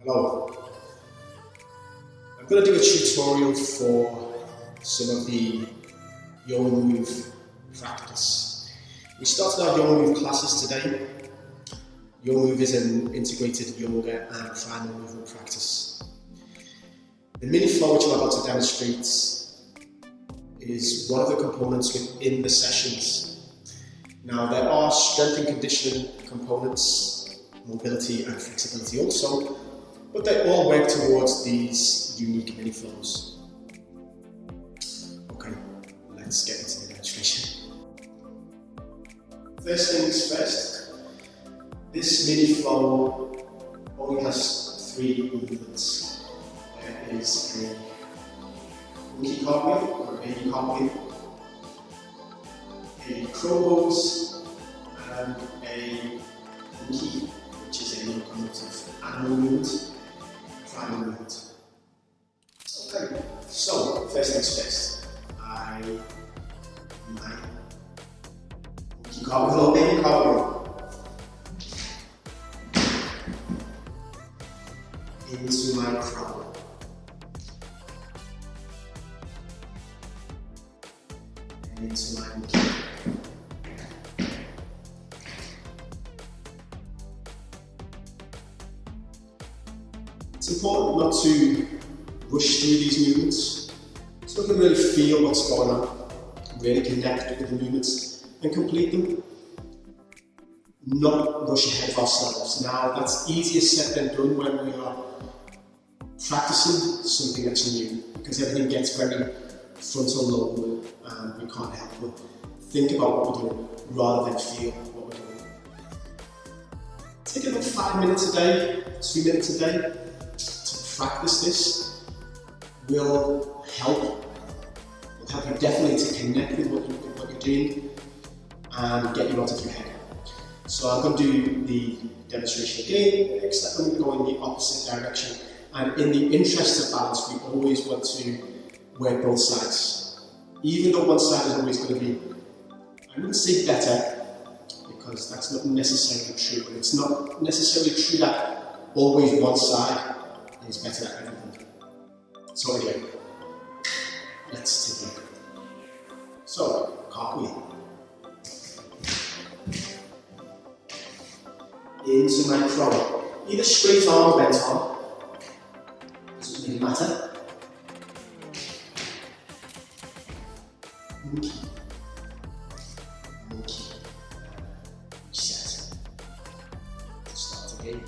Hello. I'm going to do a tutorial for some of the yoga move practice. We started our yoga move classes today. Yoga move is an integrated yoga and primal movement practice. The mini flow which I'm about to demonstrate is one of the components within the sessions. Now there are strength and conditioning components, mobility and flexibility also, but they all work towards these unique mini flows. Okay, let's get into the demonstration. First things first, this mini flow only has 3 movements. There is a monkey cartwheel or a baby cartwheel, a crow pose, and a monkey, which is a locomotive animal movement, primal movement. Okay, so first things first, my monkey cartwheel or baby cartwheel into my crow. And into my monkey. It's important not to rush through these movements, so we can really feel what's going on, really connect with the movements and complete them. Not rush ahead of ourselves. Now that's easier said than done when we are practicing something that's new, because everything gets very frontal lobe and we can't help but think about what we're doing rather than feel what we're doing. Take about 5 minutes a day, 2 minutes a day to practice this. Will help you definitely to connect with what you're doing and get you out of your head. So I'm going to do the demonstration again, except I'm going to go in the opposite direction. And in the interest of balance, we always want to work both sides. Even though one side is always going to be, I wouldn't say better, because that's not necessarily true, but it's not necessarily true that always one side is better at everything. So anyway, let's take a look. So, cartwheel. Into my crow. Either straight arm or bent arm, doesn't really matter. Monkey. Monkey. Reset. Start again.